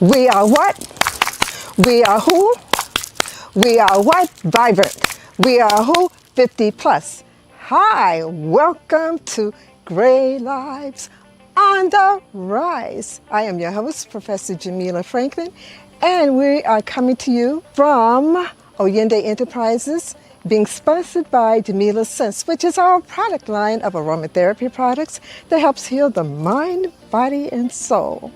We are what? We are who? We are what? Vibrant. We are who? 50 plus. Hi, welcome to Gray Lives on the Rise. I am your host, Professor Jamila Franklin, and we are coming to you from Oyende Enterprises, being sponsored by Jamila Sense, which is our product line of aromatherapy products that helps heal the mind, body, and soul.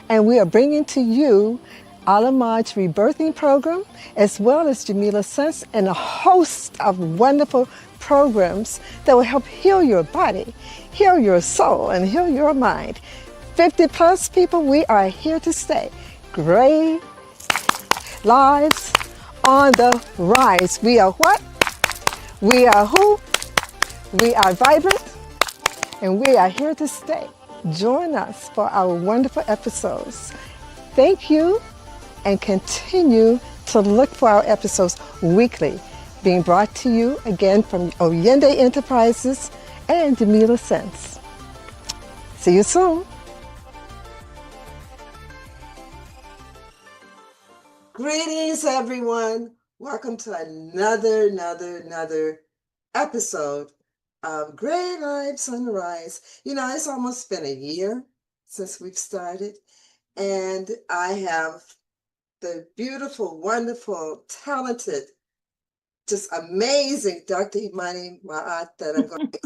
And we are bringing to you Alamaj's rebirthing program, as well as Jamila Sense and a host of wonderful programs that will help heal your body, heal your soul, and heal your mind. 50 plus people, we are here to stay. Gray Lives on the Rise. We are what? We are who? We are vibrant, and we are here to stay. Join us for our wonderful episodes. Thank you, and continue to look for our episodes weekly, being brought to you again from Oyende Enterprises and Jamila Sense. See you soon. Greetings, everyone. Welcome to another episode of Great Lives on the Rise. You know, it's almost been a year since we've started, and I have the beautiful, wonderful, talented, just amazing Dr. Imani Ma'at that I'm going to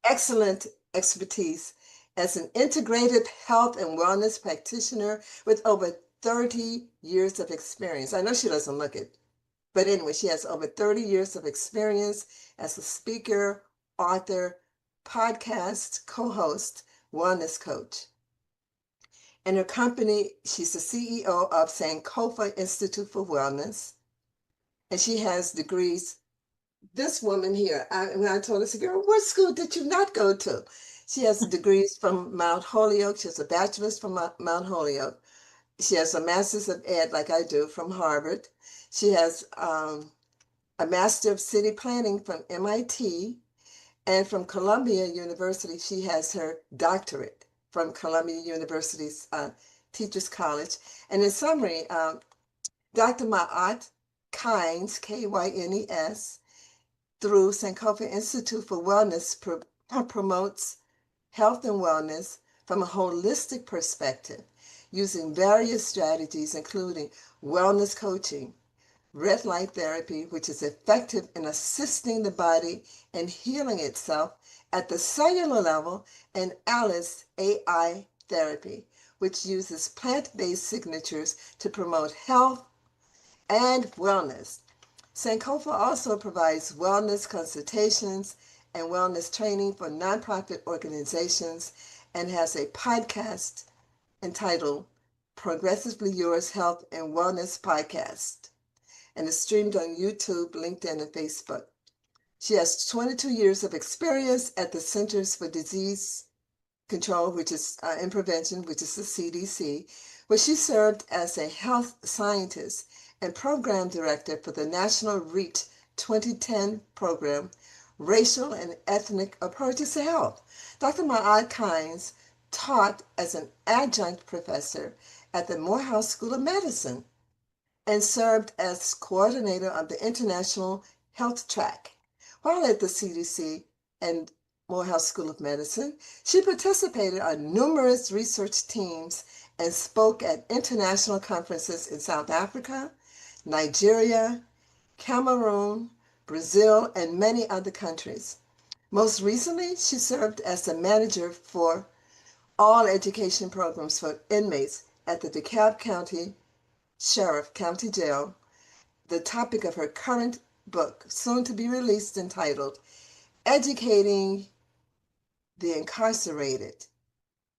excellent expertise as an integrative health and wellness practitioner with over 30 years of experience. I know she doesn't look it, but anyway, she has over 30 years of experience as a speaker, author, podcast, co-host, wellness coach. In her company, she's the CEO of Sankofa Institute for Wellness, and she has degrees. This woman here, when I told her, I said, girl, what school did you not go to? She has degrees from Mount Holyoke. She has a bachelor's from Mount Holyoke. She has a master's of ed, like I do, from Harvard. She has a master of city planning from MIT, and from Columbia University, she has her doctorate from Columbia University's Teachers College. And in summary, Dr. Ma'at Kynes, Kynes, through Sankofa Institute for Wellness, promotes health and wellness from a holistic perspective, using various strategies, including wellness coaching, red light therapy, which is effective in assisting the body in healing itself at the cellular level, and Alice AI therapy, which uses plant-based signatures to promote health and wellness. Sankofa also provides wellness consultations and wellness training for nonprofit organizations and has a podcast entitled Progressively Yours Health and Wellness Podcast, and is streamed on YouTube, LinkedIn, and Facebook. She has 22 years of experience at the Centers for Disease Control, which is and Prevention, which is the CDC, where she served as a health scientist and program director for the National REACH 2010 program, Racial and Ethnic Approaches to Health. Dr. Ma'at Kynes taught as an adjunct professor at the Morehouse School of Medicine and served as coordinator of the International Health Track. While at the CDC and Morehouse School of Medicine, she participated on numerous research teams and spoke at international conferences in South Africa, Nigeria, Cameroon, Brazil, and many other countries. Most recently, she served as the manager for all education programs for inmates at the DeKalb County Sheriff County Jail. The topic of her current book, soon to be released, entitled Educating the Incarcerated,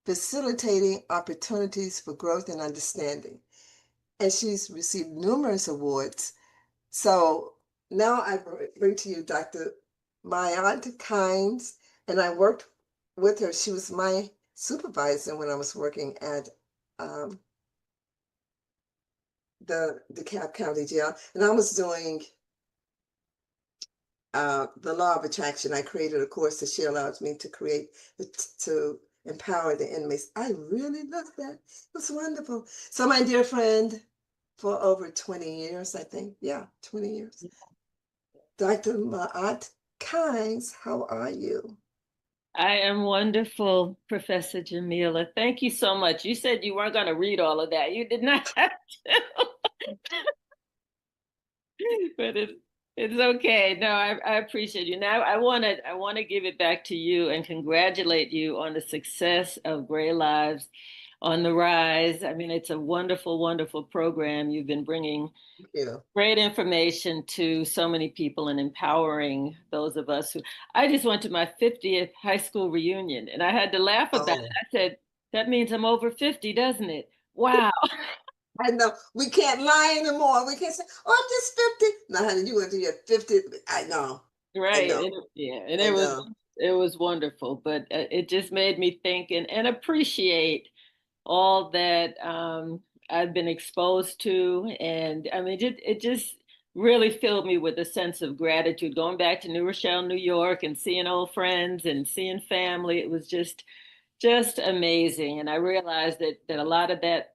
Facilitating Opportunities for Growth and Understanding. And she's received numerous awards. So now I bring to you Dr. Ma'at Kynes, and I worked with her. She was my supervisor when I was working at the DeKalb County Jail, and I was doing the law of attraction. I created a course that she allowed me to create to empower the inmates. I really love that. It was wonderful. So, my dear friend, for over 20 years, I think. Yeah, 20 years. Dr. Ma'at Kynes, how are you? I am wonderful, Professor Jamila. Thank you so much. You said you weren't going to read all of that. You did not have to, but it's okay. No, I appreciate you. Now I want to give it back to you and congratulate you on the success of Gray Lives on the Rise. I mean, it's a wonderful, wonderful program. You've been bringing Thank you. great information to so many people and empowering those of us who I just went to my 50th high school reunion and I had to laugh about it. Oh, I said, that means I'm over 50, doesn't it? Wow. I know. We can't lie anymore. We can't say, oh, I'm just 50. No, honey, you went to your 50. I know. I Right. know. Yeah. And I it was know. it was wonderful, but it just made me think and appreciate all that I've been exposed to. And I mean, it just really filled me with a sense of gratitude. Going back to New Rochelle, New York, and seeing old friends and seeing family, it was just amazing. And I realized that a lot of that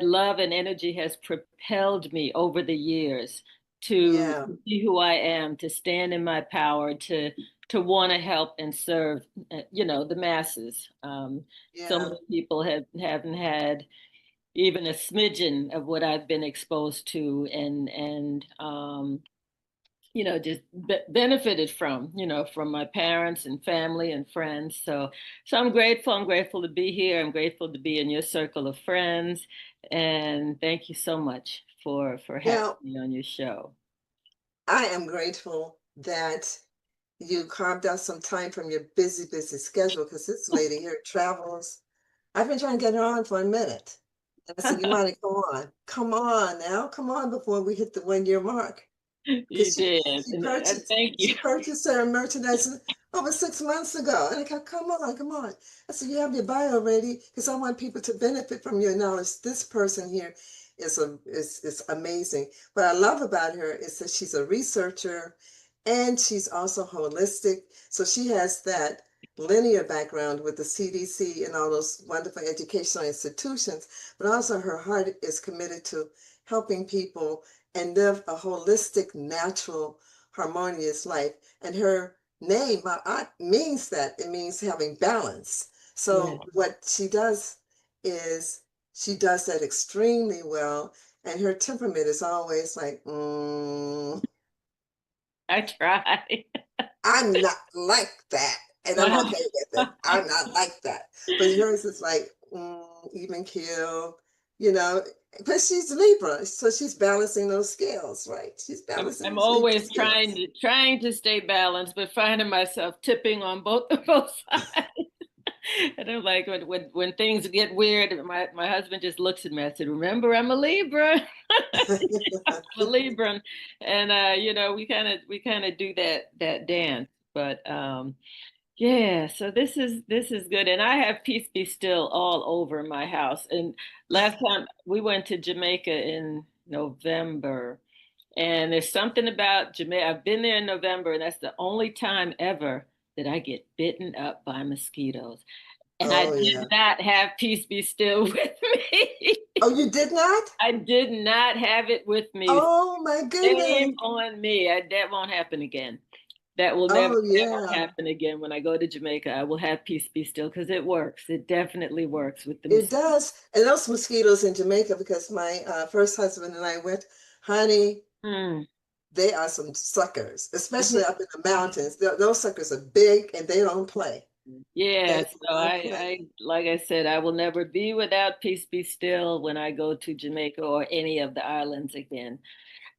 love and energy has propelled me over the years to Yeah. be who I am, to stand in my power, to want to help and serve, the masses. So Yeah. many people haven't had even a smidgen of what I've been exposed to, and just benefited from, from my parents and family and friends. So I'm grateful. I'm grateful to be here. I'm grateful to be in your circle of friends. And thank you so much for having Now, me on your show. I am grateful that you carved out some time from your busy, busy schedule because this lady here travels. I've been trying to get her on for a minute. And I said, you want to go on? Come on now. Come on before we hit the 1 year mark. You Because did. she And purchased thank you. she purchased her merchandise over 6 months ago. And I go, come on, come on. I said, you have your bio ready because I want people to benefit from your knowledge. This person here is amazing. What I love about her is that she's a researcher and she's also holistic. So she has that linear background with the CDC and all those wonderful educational institutions, but also her heart is committed to helping people and live a holistic, natural, harmonious life. And her name, Ma'at, means that. It means having balance. Yeah, So what she does is she does that extremely well. And her temperament is always like, I try. I'm not like that. And I'm okay with it. I'm not like that. But yours is like, even keel, you know, but she's Libra, so she's balancing those scales, right? She's balancing I'm those Libra always trying scales. to trying to stay balanced, but finding myself tipping on both sides. And I'm like, when things get weird, my husband just looks at me. I said, "Remember, I'm a Libra, I'm a Libra," and we kind of do that dance. But yeah, so this is good, and I have peace be still all over my house. And last time we went to Jamaica in November. And there's something about Jamaica. I've been there in November, and that's the only time ever that I get bitten up by mosquitoes. And I Oh, did yeah. not have peace be still with me. Oh, you did not? I did not have it with me. Oh, my goodness. Shame on me. That won't happen again. That will never, Oh, ever yeah. happen again. When I go to Jamaica, I will have peace be still because it works. It definitely works with the It mosquitoes. does. And those mosquitoes in Jamaica, because my first husband and I went, honey, Mm. they are some suckers, especially up in the mountains. Those suckers are big and they don't play. Yeah, They so don't I, play. I, like I said, I will never be without peace be still when I go to Jamaica or any of the islands again.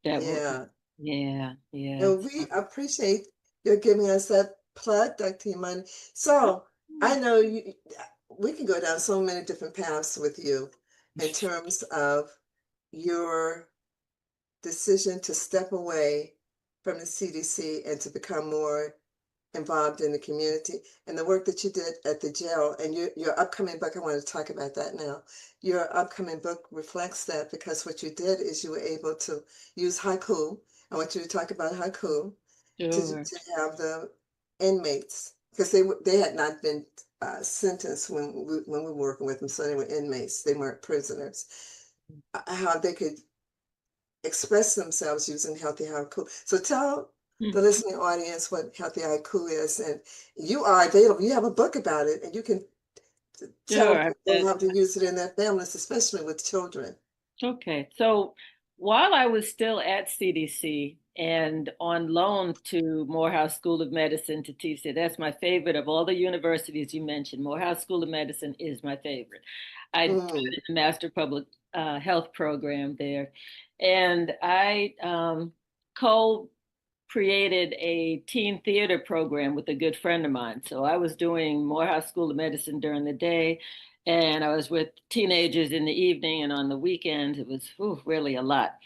That will, Yeah. yeah, yeah. And we appreciate your giving us that plug, Dr. Imani. So I know we can go down so many different paths with you in terms of your decision to step away from the CDC and to become more involved in the community and the work that you did at the jail and your upcoming book. I want to talk about that now. Your upcoming book reflects that because what you did is you were able to use haiku. I want you to talk about haiku Sure. to have the inmates because they had not been sentence when we were working with them. So they were inmates; they weren't prisoners. How they could express themselves using healthy haiku. So tell the Mhm. listening audience what healthy haiku is, and you are available. You have a book about it, and you can tell Sure. people how to use it in their families, especially with children. Okay. So while I was still at CDC and on loan to Morehouse School of Medicine to teach there, that's my favorite of all the universities you mentioned. Morehouse School of Medicine is my favorite. I taught Mm, in the Master Public Health program there, and I co created a teen theater program with a good friend of mine. So I was doing Morehouse School of Medicine during the day, and I was with teenagers in the evening and on the weekends. It was really a lot.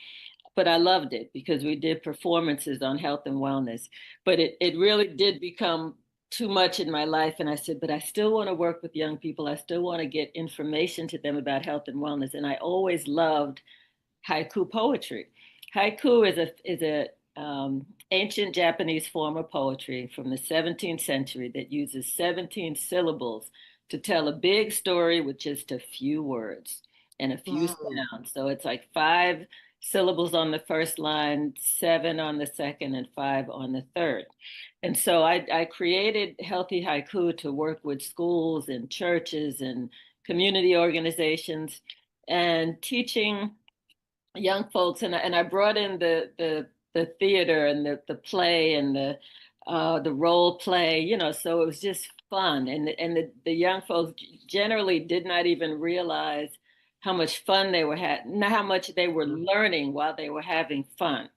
But I loved it because we did performances on health and wellness. But it really did become too much in my life. And I said, but I still want to work with young people. I still want to get information to them about health and wellness. And I always loved haiku poetry. Haiku is a ancient Japanese form of poetry from the 17th century that uses 17 syllables to tell a big story with just a few words and a few mm, sounds. So it's like 5 syllables on the first line, 7 on the second, and 5 on the third. And so I created Healthy Haiku to work with schools and churches and community organizations and teaching young folks, and I brought in the theater and the play and the role play, so it was just fun, and the young folks generally did not even realize how much fun they were having, how much they were mm. learning while they were having fun.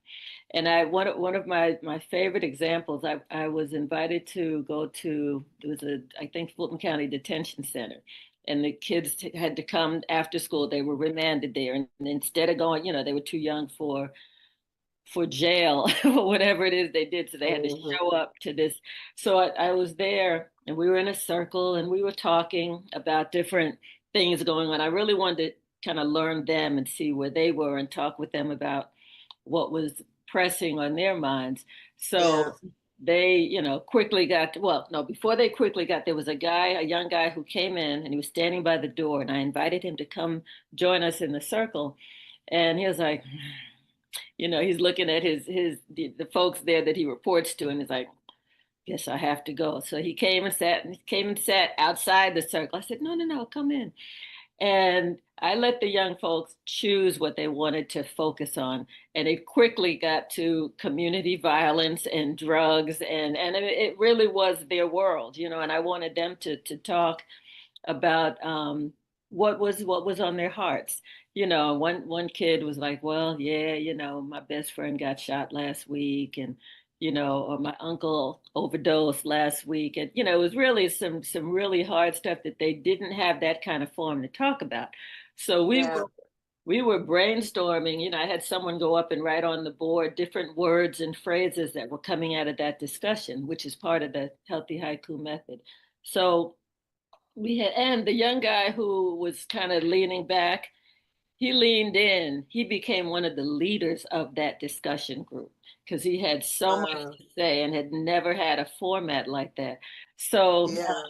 And one of my favorite examples, I was invited to go to, it was a, I think, Fulton County Detention Center. And the kids had to come after school. They were remanded there. And instead of going, they were too young for jail or whatever it is they did. So they had to Mhm. show up to this. So I was there and we were in a circle and we were talking about different things going on. I really wanted to kind of learn them and see where they were and talk with them about what was pressing on their minds. Yeah. So they, quickly got, well, no, before they quickly got, there was a young guy who came in and he was standing by the door and I invited him to come join us in the circle. And he was like, he's looking at the folks there that he reports to, and he's like, "Guess I have to go." So he came and sat outside the circle. I said, "No, no, no, come in." And I let the young folks choose what they wanted to focus on, and it quickly got to community violence and drugs, and it really was their world, And I wanted them to talk about what was on their hearts. One kid was like, "Well, yeah, my best friend got shot last week, and or my uncle overdosed last week, and it was really some really hard stuff that they didn't have that kind of forum to talk about. So we Yeah. were we were brainstorming. I had someone go up and write on the board different words and phrases that were coming out of that discussion, which is part of the Healthy Haiku method. So and the young guy who was kind of leaning back, he leaned in. He became one of the leaders of that discussion group because he had so much Uh, to say and had never had a format like that. So, yeah.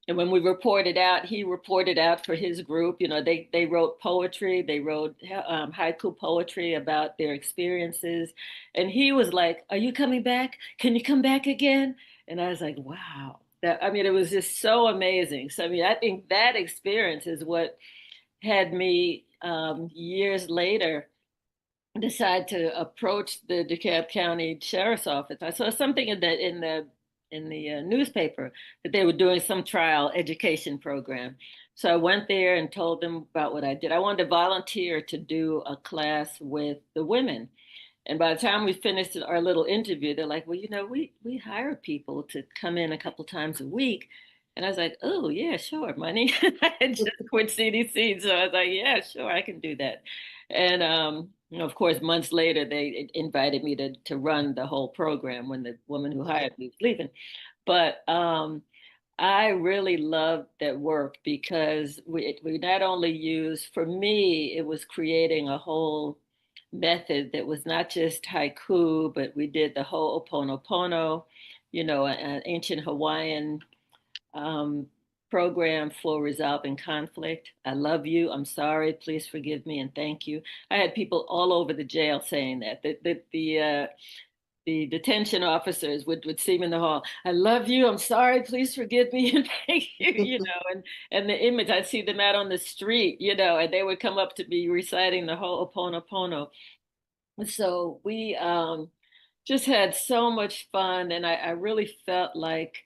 and when we reported out, he reported out for his group. They wrote poetry, they wrote haiku poetry about their experiences, and he was like, "Are you coming back? Can you come back again?" And I was like, "Wow." It was just so amazing. So, I think that experience is what had me years later decide to approach the DeKalb County Sheriff's Office. I saw something in the newspaper that they were doing some trial education program. So I went there and told them about what I did. I wanted to volunteer to do a class with the women. And by the time we finished our little interview, they're like, "Well, we hire people to come in a couple times a week." And I was like, "Oh, yeah, sure, money." I had just quit CDC. So I was like, "Yeah, sure, I can do that." And, of course, months later, they invited me to run the whole program when the woman who Mhm. hired me was leaving. But I really loved that work because we not only used, for me, it was creating a whole method that was not just haiku, but we did the whole Ho'oponopono, an ancient Hawaiian um, program for resolving conflict. I love you. I'm sorry. Please forgive me and thank you. I had people all over the jail saying that. The detention officers would see me in the hall. I love you. I'm sorry. Please forgive me and thank you. And the image, I'd see them out on the street, and they would come up to me reciting the whole Oponopono. So we just had so much fun, and I really felt like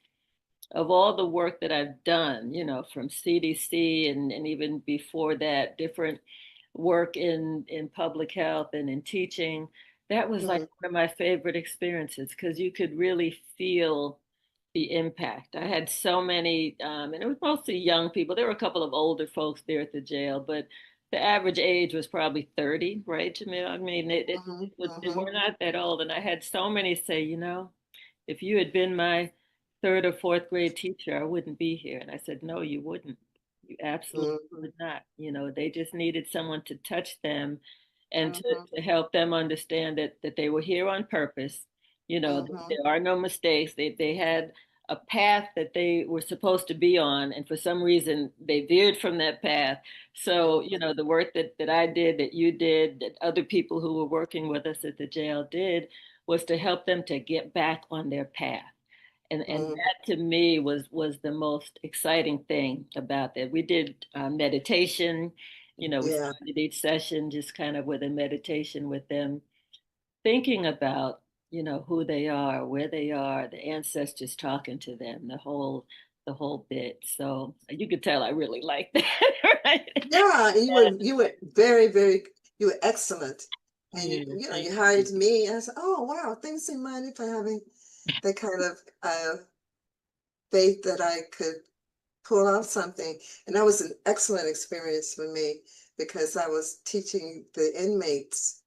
of all the work that I've done, from CDC and even before that, different work in public health and in teaching, that was like Mhm. one of my favorite experiences because you could really feel the impact. I had so many, and it was mostly young people. There were a couple of older folks there at the jail, but the average age was probably 30, right, Jamil? I mean, Mhm. they were Mhm. not that old. And I had so many say, if you had been my third or fourth grade teacher, I wouldn't be here. And I said, no, you wouldn't. You absolutely Mhm. would not. They just needed someone to touch them and Mhm. to help them understand that they were here on purpose. Mhm. There are no mistakes. They had a path that they were supposed to be on, and for some reason they veered from that path. So, the work that I did, that you did, that other people who were working with us at the jail did, was to help them to get back on their path. And Mhm. that to me was the most exciting thing about that. We did meditation. We Yeah. started each session just kind of with a meditation with them, thinking about who they are, where they are, the ancestors talking to them, the whole bit. So you could tell I really like that, right? Yeah, and you were very, very, you were excellent. And Yeah, you thank hired you. me and I said, oh wow, thanks Imani for having that kind of faith that I could pull off something. And that was an excellent experience for me because I was teaching the inmates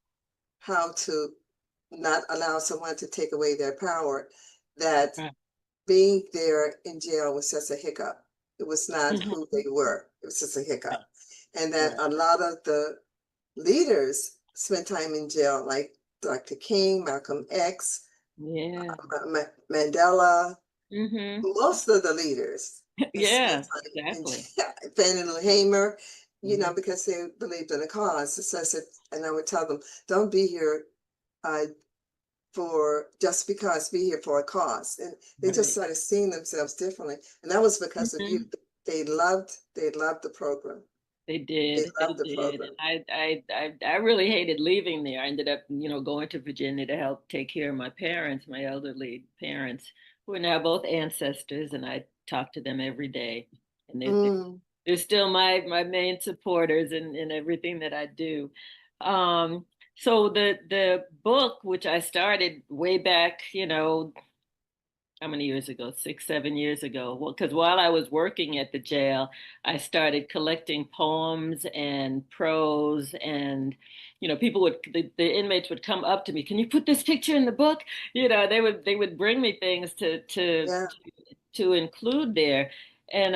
how to not allow someone to take away their power, that Right. being there in jail was just a hiccup. It was not Mhm. who they were. It was just a hiccup. Right. And that Right. a lot of the leaders spent time in jail, like Dr. King, Malcolm X, Yeah. Mandela. Hmm. Most of the leaders spent Yeah, time in exactly. jail. Fannie Hamer, Hmm. because they believed in a cause. So I said, and I would tell them, don't be here uh, for just because, be here for a cause. And they just Right. started seeing themselves differently. And that was because of you. Hmm. They loved the program. They They did. They loved the did. program. And I really hated leaving there. I ended up, going to Virginia to help take care of my parents, my elderly parents, who are now both ancestors, and I talk to them every day. And Mm, they're still my main supporters in everything that I do. Um, so the book, which I started way back, how many years ago? 6, 7 years ago. Well, because while I was working at the jail, I started collecting poems and prose, and people the inmates would come up to me. Can you put this picture in the book? They would bring me things yeah. to include there, and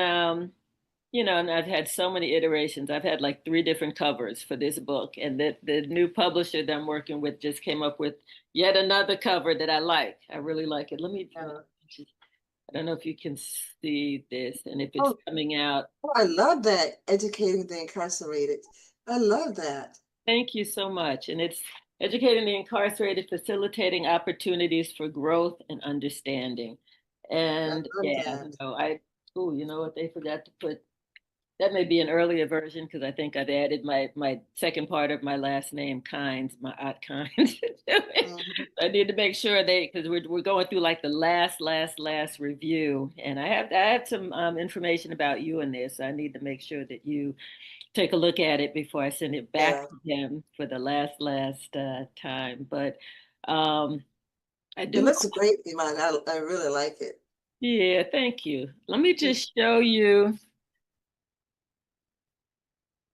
and I've had so many iterations. I've had like 3 different covers for this book, and the new publisher that I'm working with just came up with yet another cover that I like. I really like it. Yeah. I don't know if you can see this and if it's Oh, coming out. oh, I love that. Educating the incarcerated. I love that. Thank you so much. And it's educating the incarcerated, facilitating opportunities for growth and understanding. I And love yeah, that. you know what, they forgot to put. That may be an earlier version because I think I've added my second part of my last name, Kynes, Ma'at Kynes. Mhm. I need to make sure because we're going through like the last review, and I have some information about you in this. So I need to make sure that you take a look at it before I send it back Yeah. to him for the last time. But um, I It do. looks great, Iman. I really like it. Yeah, thank you. Let me Just just show you.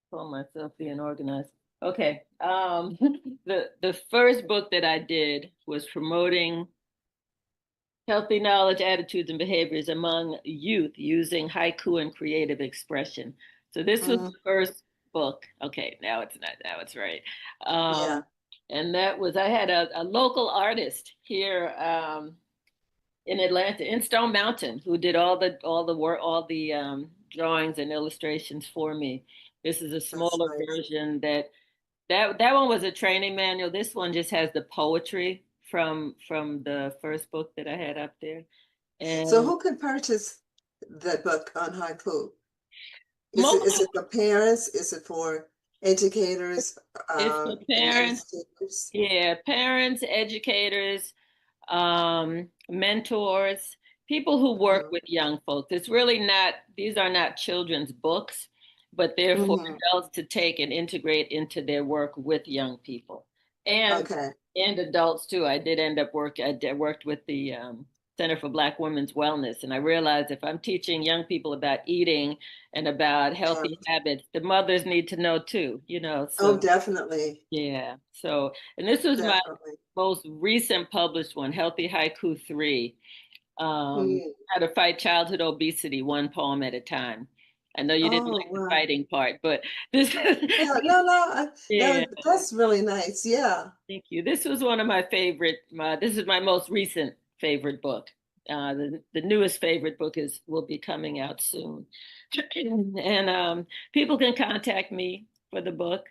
Call myself being organized. Okay. The first book that I did was promoting healthy knowledge, attitudes, and behaviors among youth using haiku and creative expression. So this was mm, the first book. Okay, now it's not. Now it's right. yeah. And that was I had a local artist here in Atlanta, in Stone Mountain, who did all the work, all the drawings and illustrations for me. This is a That's smaller nice. version that one was a training manual. This one just has the poetry from the first book that I had up there. So And who can purchase that book on haiku? most Is it for parents? Is it for educators, it's for parents, administrators? yeah, parents, educators, mentors, people who work Mhm. with young folks. It's really not, these are not children's books, but they're for Mhm. adults to take and integrate into their work with young people and Okay. adults too. I did end up worked with the Center for Black Women's Wellness, and I realized if I'm teaching young people about eating and about Yeah. healthy habits, the mothers need to know too, Oh, so definitely. yeah. So, and this was my Definitely. most recent published one, Healthy Haiku 3, Mm. How to Fight Childhood Obesity, one poem at a time. I know you didn't Oh, like the wow. fighting part, but this, Yeah, no, no, yeah, that's really nice. Yeah. thank you. This was one of my favorite, this is my most recent favorite book. The newest favorite book will be coming out soon. And people can contact me for the book,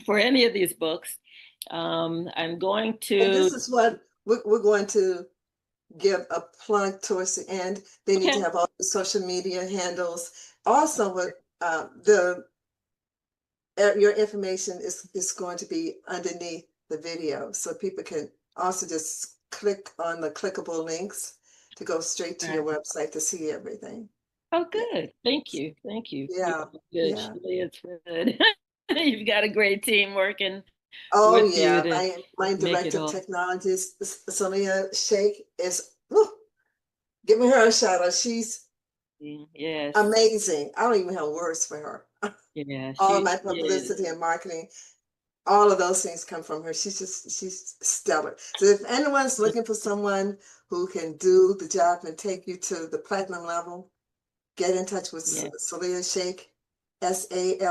for any of these books. I'm going And to, this is what we're going to give a plug towards the end. They need to okay, have all the social media handles. Also, what the your information is going to be underneath the video, so people can also just click on the clickable links to go straight to your right. website to see everything. Oh, Yeah, good. Thank you. Thank you. You're yeah, good. yeah. Shirley, it's good. You've got a great team working Oh with you yeah, to my make it director of all. technologies, Sonia Sheikh, is whew, give me her a shout out. She's Yes. amazing. I don't even have words for her. Yeah, All of she my is. publicity and marketing, all of those things come from her. She's stellar. So if anyone's looking for someone who can do the job and take you to the platinum level, get in touch with Yeah. Salia Sheikh, Saleh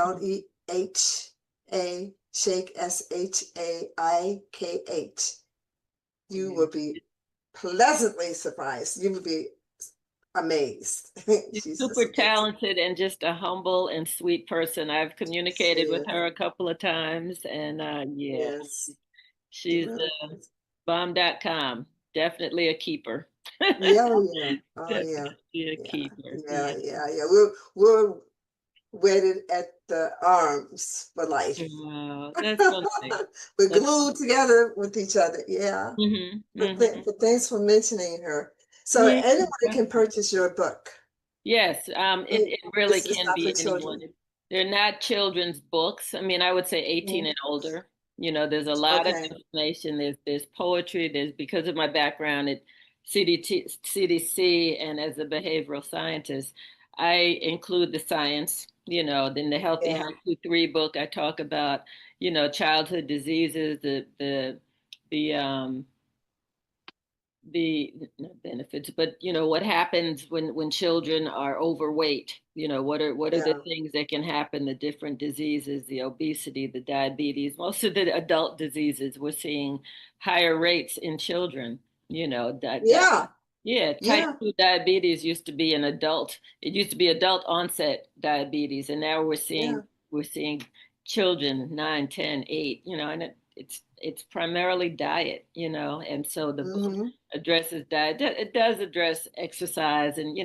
Sheikh, Shaikh. You Yeah. will be pleasantly surprised. You will be amazed. She's She's just super amazing. talented and just a humble and sweet person. I've She communicated with is. her a couple of times, and yeah, Yes. She she's really is. bomb.com. Definitely a keeper. Yeah, oh yeah. Oh yeah. Definitely a Yeah. keeper. Yeah. Yeah. Yeah. Yeah. We're wedded at the arms for life. Wow, that's so nice. We're That's, glued together with each other. Yeah. But thanks for mentioning her. So yeah. anyone can purchase your book. Yes, it really It's can not for be anyone. children. They're not children's books. I mean, I would say 18 Mhm. and older. There's a lot of Okay. information. There's poetry. There's because of my background at CDC and as a behavioral scientist, I include the science. Then the Healthy Yeah. Haiku 3 book, I talk about, childhood diseases, the the not benefits, but what happens when children are overweight. What are the Yeah. things that can happen, the different diseases, the obesity, the diabetes, most of the adult diseases we're seeing higher rates in children. Yeah. Yeah, type Yeah. 2 diabetes used to be an adult. It used to be adult onset diabetes, and now Yeah. we're seeing children 9, 10, 8. And it's primarily diet. And so the book Mm-hmm. addresses diet. It does address exercise, and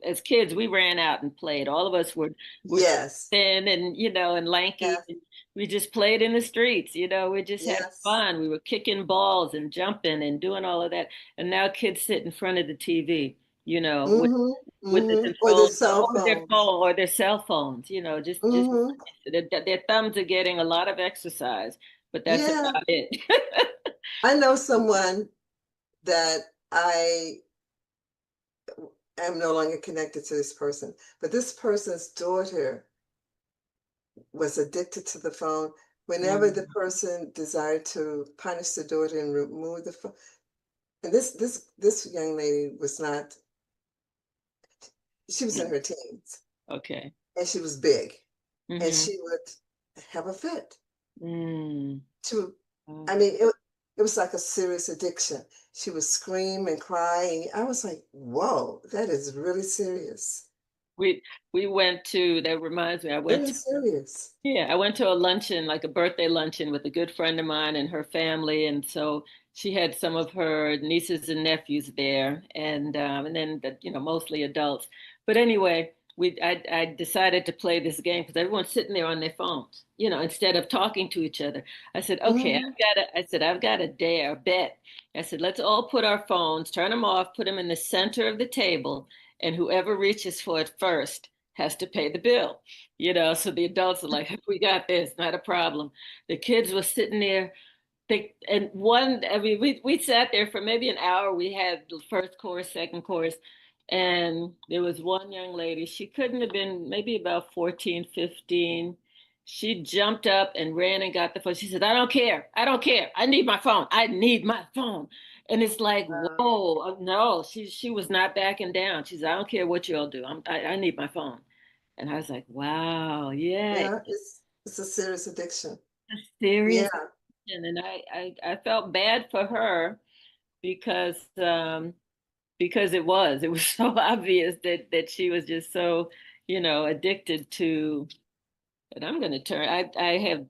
as kids, we ran out and played. All of us were Yes. thin and and lanky. Yes. And we just played in the streets. We just had Yes. fun. We were kicking balls and jumping and doing all of that. And now kids sit in front of the TV, with Mm-hmm. the Mm-hmm. Or the controls cell or with their phones. phone or their cell phones. Just Mm-hmm. their thumbs are getting a lot of exercise, but that's Yeah. about it. I know someone that I am no longer connected to this person, but this person's daughter was addicted to the phone. Whenever the Mm, person desired to punish the daughter and remove the phone, and this young lady was not, she was in mm, her teens okay. and she was big, and Mm-hmm. she would have a fit. Mm. She would, I Oh, mean, it was like a serious addiction. She would scream and cry, and I was like, whoa, that is really serious. we we went to, that reminds me, I went Very to, serious. yeah, I went to a luncheon, like a birthday luncheon with a good friend of mine and her family. And so she had some of her nieces and nephews there, and then mostly adults. But anyway, I decided to play this game because everyone's sitting there on their phones, instead of talking to each other. I said, okay, Hmm. I've got a dare bet. I said, let's all put our phones, turn them off, put them in the center of the table, and whoever reaches for it first has to pay the bill. So the adults are like, we got this, not a problem. The kids were sitting there. I mean, we sat there for maybe an hour. We had the first course, second course, and there was one young lady. She couldn't have been maybe about 14, 15. She jumped up and ran and got the phone. She said, I don't care. I don't care. I need my phone. I need my phone. And it's like, whoa, no, she was not backing down. She said, I don't care what you all do. I need my phone. And I was like, wow, yeah, Yeah, it's a serious addiction. serious. Yeah, And I felt bad for her because it was so obvious that she was just so, addicted to. And I'm going to turn. I have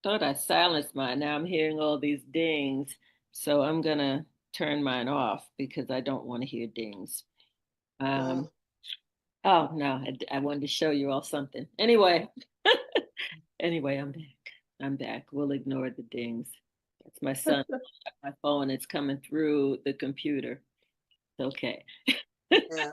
thought I silenced mine. Now I'm hearing all these dings, so I'm going to turn mine off because I don't want to hear dings. Um, wow. oh no, I wanted to show you all something. Anyway, anyway, I'm back. I'm back. We'll ignore the dings. That's my son. My phone. It's coming through the computer. Okay. Yeah.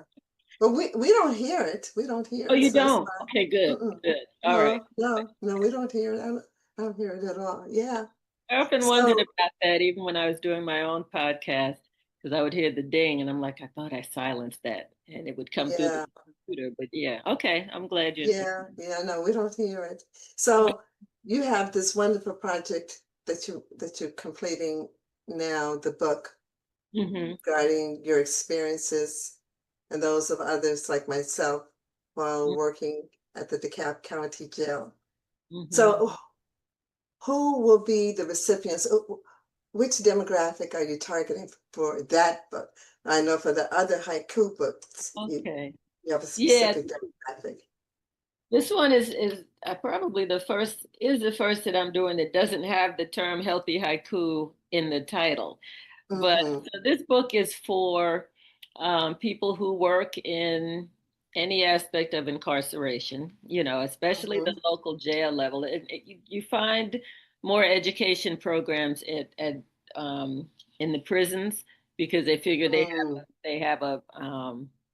But we don't hear it. We don't hear Oh, it, you so it's don't? fine. Okay, good, Mm-mm. good. All right. No, no, no, we don't hear it. I don't hear it at all. Yeah. I often wondered So, about that, even when I was doing my own podcast, because I would hear the ding, and I'm like, I thought I silenced that, and it would come through the yeah, computer. But yeah, okay. I'm glad you. yeah, no, we don't hear it. So you have this wonderful project that you're completing now, the book Hmm. regarding your experiences and those of others like myself while working at the DeKalb County Jail. Hmm. So who will be the recipients? Which demographic are you targeting for that book? I know for the other haiku books, Okay. you have a Yeah, specific demographic. this one is probably the first that I'm doing that doesn't have the term healthy haiku in the title. But Mm-hmm. so this book is for people who work in any aspect of incarceration, especially the Mm-hmm. local jail level. You find more education programs in the prisons because they figure Mm. they have a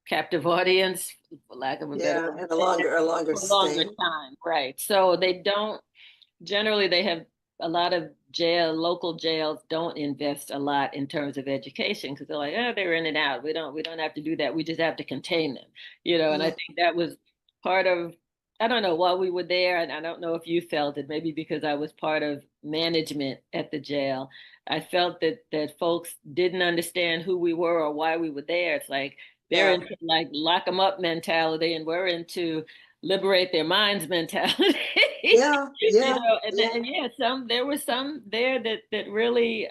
captive audience, for lack of a better Yeah, word, and there a longer for a longer stay. time, right? So they don't generally they have a lot of local jails don't invest a lot in terms of education because they're like, oh, they're in and out. We don't have to do that. We just have to contain them, and I Mm. think that was part of, I don't know, while we were there, and I don't know if you felt it, maybe because I was part of management at the jail. I felt that folks didn't understand who we were or why we were there. It's like they're Yeah, into like lock them up mentality, and we're into liberate their minds mentality. yeah, yeah, And yeah. yeah, there were some there that really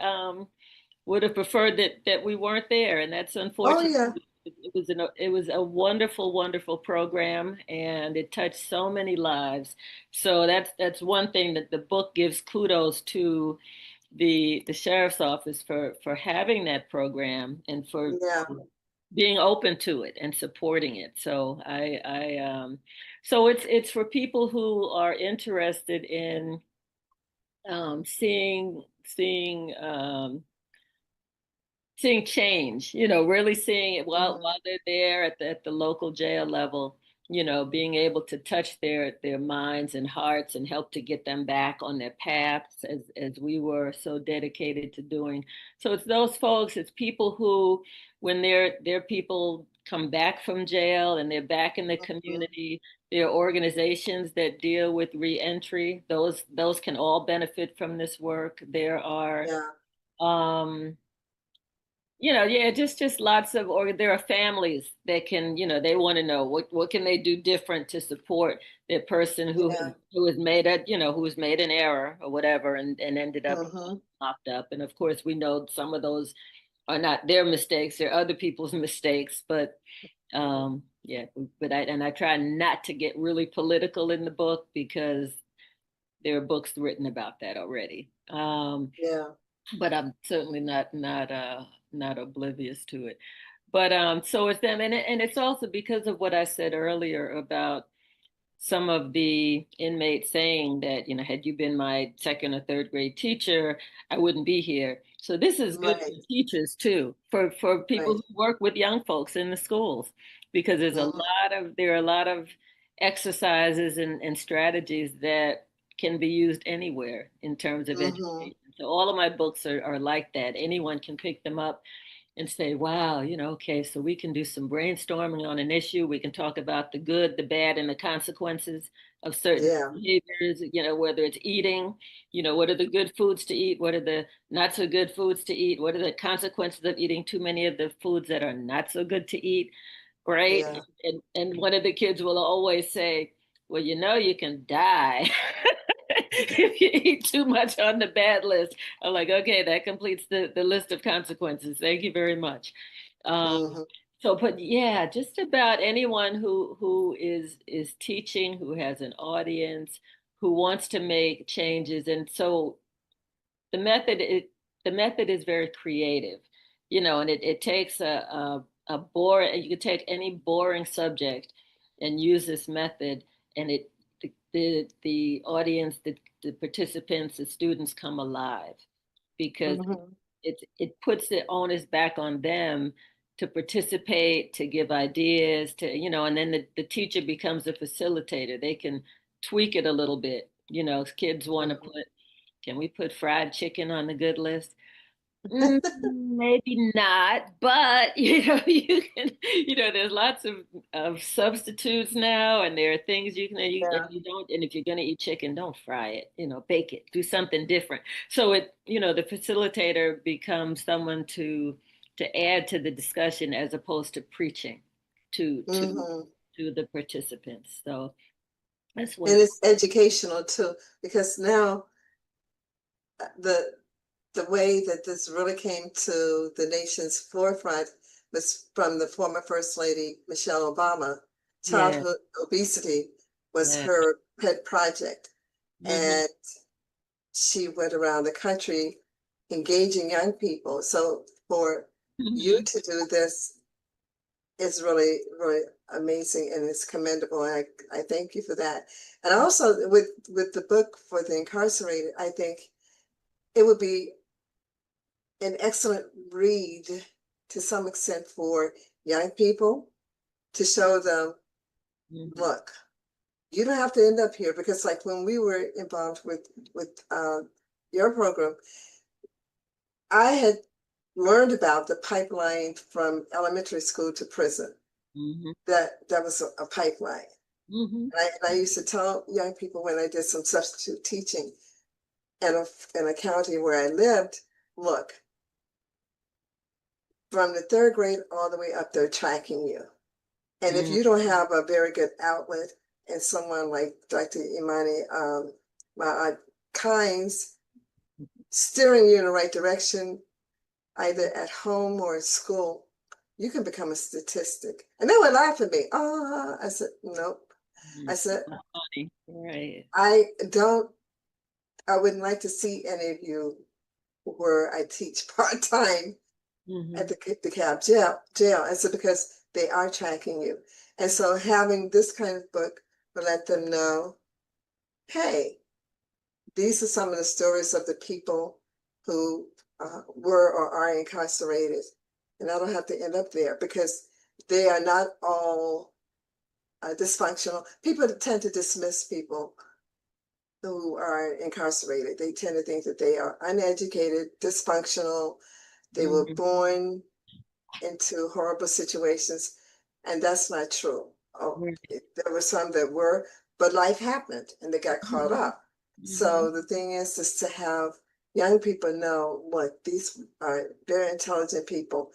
would have preferred that we weren't there, and that's Oh, unfortunate. yeah. It was a wonderful, wonderful program, and it touched so many lives. So that's one thing that the book gives kudos to the sheriff's office for having that program and for Yeah, being open to it and supporting it. So it's for people who are interested in seeing change, really seeing it while mhm, they're there at the local jail level, being able to touch their minds and hearts and help to get them back on their paths as we were so dedicated to doing. So it's those folks, it's people who, when their people come back from jail and they're back in the mhm. community, there are organizations that deal with reentry. Those can all benefit from this work. There are Yeah, um yeah, just lots of, or there are families that can, they want to know what can they do different to support their person yeah. who has made an error or whatever and ended up Mm-hmm. locked up. And of course, we know some of those are not their mistakes, they're other people's mistakes, but Yeah, but I try not to get really political in the book because there are books written about that already. Yeah. But I'm certainly not oblivious to it. But so it's them, and it's also because of what I said earlier about some of the inmates saying that, you know, had you been my second or third grade teacher, I wouldn't be here. So this is good for Right. teachers too, for people Right. who work with young folks in the schools, because Mm-hmm. there are a lot of exercises and strategies that can be used anywhere in terms of Mm-hmm. education. So all of my books are like that. Anyone can pick them up and say, wow, you know, okay, so we can do some brainstorming on an issue. We can talk about the good, the bad, and the consequences of certain Yeah. behaviors, you know, whether it's eating, you know, what are the good foods to eat? What are the not so good foods to eat? What are the consequences of eating too many of the foods that are not so good to eat? Right. Yeah. And one of the kids will always say, well, you know, you can die if you eat too much on the bad list. I'm like, okay, that completes the list of consequences. Thank you very much. Um, Mm-hmm. so, but yeah, just about anyone who is teaching, who has an audience, who wants to make changes, and so the method it the method is very creative, you know, and it takes a boring, you could take any boring subject and use this method, and the audience, the participants, the students come alive because Mm-hmm. it puts the onus back on them to participate, to give ideas, to, you know, and then the teacher becomes a facilitator. They can tweak it a little bit. You know, kids want to Mm-hmm. put, can we put fried chicken on the good list? Maybe not, but you know, you can, you know, there's lots of substitutes now, and there are things you can, and Yeah. you don't, and if you're going to eat chicken, don't fry it, you know, bake it, do something different. So it, you know, the facilitator becomes someone to add to the discussion as opposed to preaching to to Mm-hmm. to the participants. So that's And one. it's educational too, because now the the way that this really came to the nation's forefront was from the former First Lady Michelle Obama. Yeah, Childhood obesity was yeah. her pet project, Hmm. and she went around the country engaging young people. So for you Hmm. to do this is really, really amazing, and it's commendable. And I thank you for that. And also with the book for the incarcerated, I think it would be an excellent read to some extent for young people to show them, Hmm. look, you don't have to end up here, because like when we were involved with your program, I had learned about the pipeline from elementary school to prison. Hmm. That was a pipeline. Hmm. And I used to tell young people when I did some substitute teaching in a county where I lived, look, from the third grade all the way up, they're tracking you. And if Hmm. you don't have a very good outlet and someone like Dr. Imani Ma'at Kynes steering you in the right direction, either at home or at school, you can become a statistic. And they would laugh at me. Oh, I said, nope. I It's said, not funny, right? I don't, I wouldn't like to see any of you where I teach part-time at Hmm. the cab jail. I said, because they are tracking you. And so having this kind of book will let them know, hey, these are some of the stories of the people who were or are incarcerated. And I don't have to end up there, because they are not all dysfunctional. People tend to dismiss people who are incarcerated. They tend to think that they are uneducated, dysfunctional. They were Hmm. born into horrible situations, and that's not true. Oh, Right. there were some that were, but life happened and they got caught Hmm. up. Hmm. So the thing is to have young people know, look, these are very intelligent people,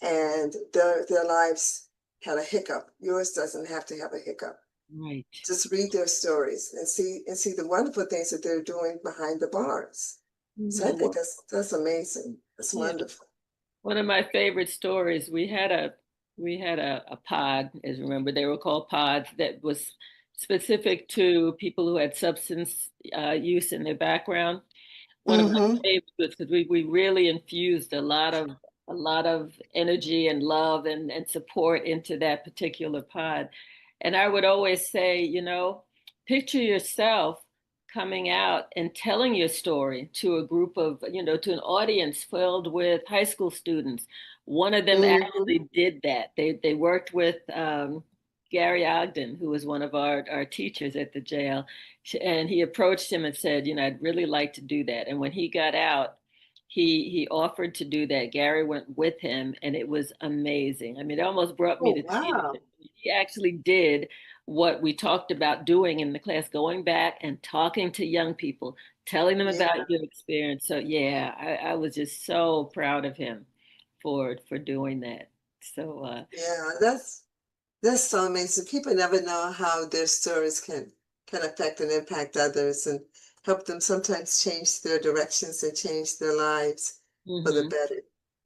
and their lives had a hiccup. Yours doesn't have to have a hiccup. Right. Just read their stories and see the wonderful things that they're doing behind the bars. So I Hmm. think that's amazing. That's Yeah. wonderful. One of my favorite stories, we had we had a pod, as you remember, they were called pods that was specific to people who had substance use in their background. One of my Mm-hmm. favorites was because we really infused a lot of energy and love and support into that particular pod. And I would always say, picture yourself coming out and telling your story to a group of, to an audience filled with high school students. One of them Mm-hmm. actually did that. They worked with Gary Ogden, who was one of our teachers at the jail, and he approached him and said, I'd really like to do that. And when he got out, he offered to do that. Gary went with him, and it was amazing. I mean, it almost brought me Oh, to tears. wow. He actually did what we talked about doing in the class, going back and talking to young people, telling them Yeah. about your experience. So yeah, I was just so proud of him for doing that. So Yeah. That's so amazing. People never know how their stories can affect and impact others and help them sometimes change their directions and change their lives for the mhm, better.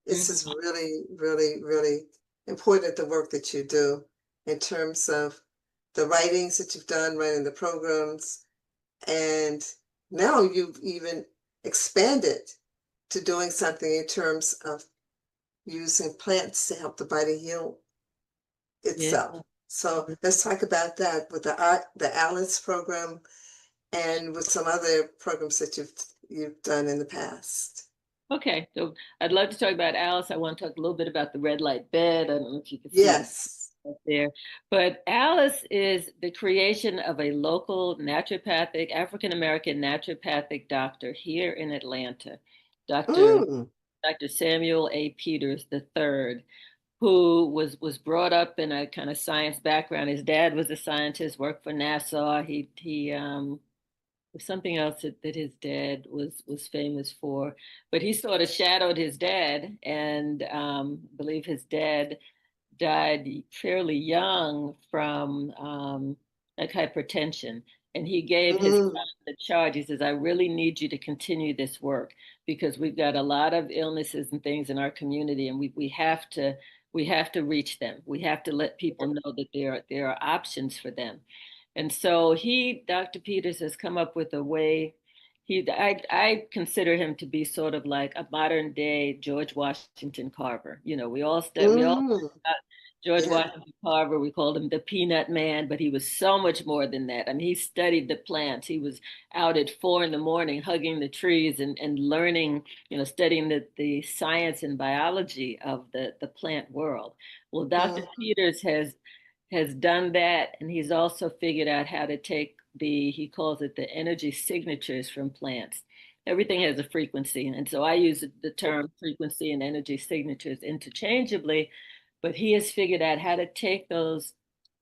It's just mhm. really, really, really important the work that you do in terms of the writings that you've done, writing the programs, and now you've even expanded to doing something in terms of using plants to help the body heal Yeah. itself. So let's talk about that with the Alice program and with some other programs that you've done in the past. Okay, so I'd love to talk about Alice. I want to talk a little bit about the red light bed. I don't know if you can see that Yes. up there, but Alice is the creation of a local naturopathic, African American naturopathic doctor here in Atlanta, Dr. Mm, Dr. Samuel A. Peters III, who was brought up in a kind of science background. His dad was a scientist, worked for NASA. He something else that his dad was famous for, but he sort of shadowed his dad, and I believe his dad died fairly young from like hypertension. And he gave his mm, son the charge. He says, I really need you to continue this work because we've got a lot of illnesses and things in our community, and we have to reach them. We have to let people know that there are options for them. And so Dr. Peters has come up with a way. I consider him to be sort of like a modern day George Washington Carver. We all mm. George Yeah. Washington Carver, we called him the Peanut Man, but he was so much more than that. I mean, he studied the plants. He was out at 4 in the morning hugging the trees and learning, studying the science and biology of the plant world. Well, Dr. Mm, Peters has done that, and he's also figured out how to take he calls it the energy signatures from plants. Everything has a frequency, and so I use the term frequency and energy signatures interchangeably, but he has figured out how to take those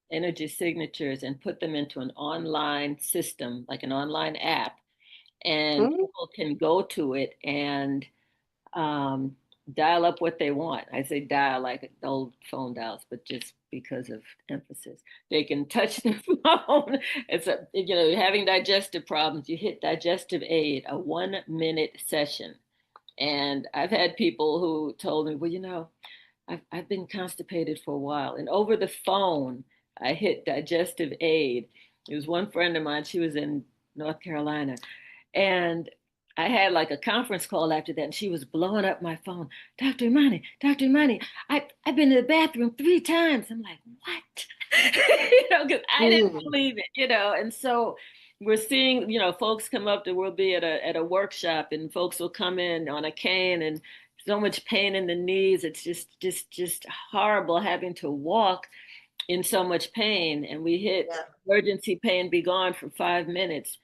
energy signatures and put them into an online system, like an online app, and mm, people can go to it and um, dial up what they want. I say dial like the old phone dials, but just because of emphasis. They can touch the phone. Having digestive problems, you hit digestive aid, a 1 minute session. And I've had people who told me, well, I've been constipated for a while. And over the phone, I hit digestive aid. It was one friend of mine, she was in North Carolina. And I had like a conference call after that, and she was blowing up my phone. Dr. Imani, I've been to the bathroom 3 times. I'm like, what? Because I didn't mm. believe it, And so we're seeing, folks come up that we'll be at a workshop, and folks will come in on a cane and so much pain in the knees. It's just horrible having to walk in so much pain. And we hit Yeah. emergency pain be gone for 5 minutes,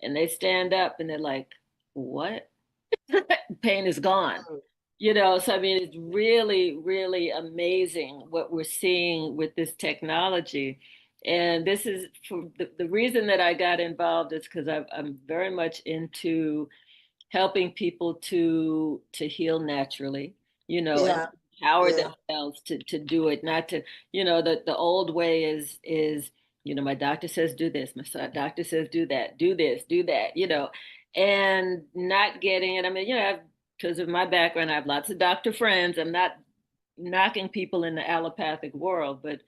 and they stand up and they're like, what? Pain is gone. Mm. So I mean, it's really, really amazing what we're seeing with this technology. And this is for the reason that I got involved is because I'm very much into helping people to heal naturally, and Yeah. empower Yeah. themselves to do it, not to, the old way is, my doctor says do this, doctor says do that, do this, do that, and not getting it. I mean, because of my background, I have lots of doctor friends. I'm not knocking people in the allopathic world, but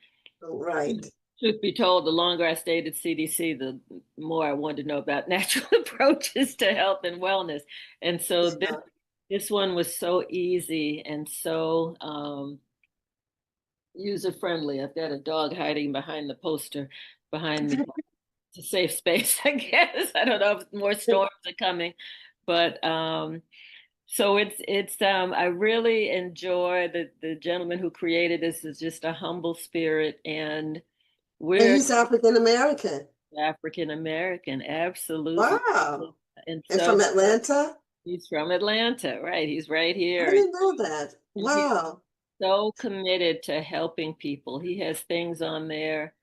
Right. truth be told, the longer I stayed at CDC, the more I wanted to know about natural approaches to health and wellness. And so Yeah. this one was so easy and so user friendly. I've got a dog hiding behind the poster behind me. It's a safe space, I guess. I don't know if more storms are coming, but so it's I really enjoy the gentleman who created this is just a humble spirit, and And we're he's African American. African American, absolutely. Wow. And And from so Atlanta? he's from Atlanta, right? He's right I here. didn't know that. And he's Wow. so committed to helping people. He has things on there.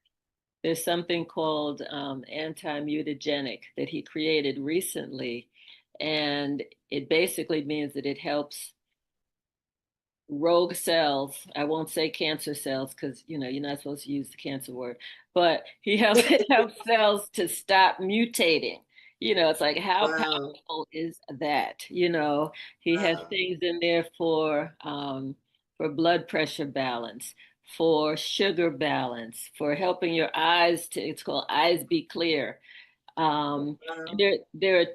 There's something called anti-mutagenic that he created recently. And it basically means that it helps rogue cells. I won't say cancer cells because you're not supposed to use the cancer word, but he helps it helps cells to stop mutating. It's like how Wow. powerful is that? He has Wow. things in there for blood pressure balance, for sugar balance, for helping your eyes to, it's called Eyes Be Clear. And Wow. there are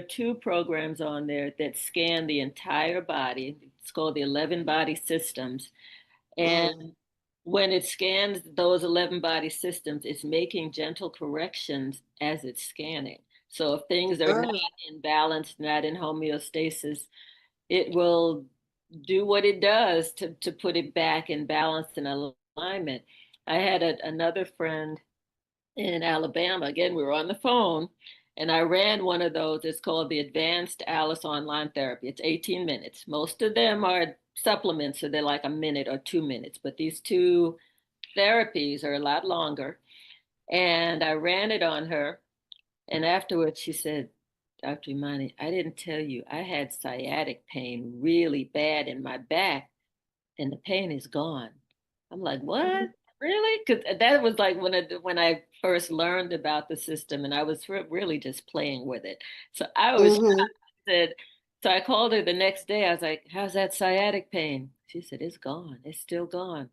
two programs on there that scan the entire body. It's called the 11 body systems. And Mm. when it scans those 11 body systems, it's making gentle corrections as it's scanning. So if things are not Wow. in balance, not in homeostasis, it will do what it does to put it back in balance and alignment. I had another friend in Alabama. Again, we were on the phone, and I ran one of those. It's called the Advanced Alice Online Therapy. It's 18 minutes. Most of them are supplements, so they're like a minute or 2 minutes, but these two therapies are a lot longer. And I ran it on her, and afterwards she said, Dr. Imani, I didn't tell you I had sciatic pain really bad in my back, and the pain is gone. I'm like, what? Really? Because that was like when I first learned about the system, and I was really just playing with it. So I was Mm-hmm. said, so I called her the next day. I was like, how's that sciatic pain? She said, it's gone. It's still gone.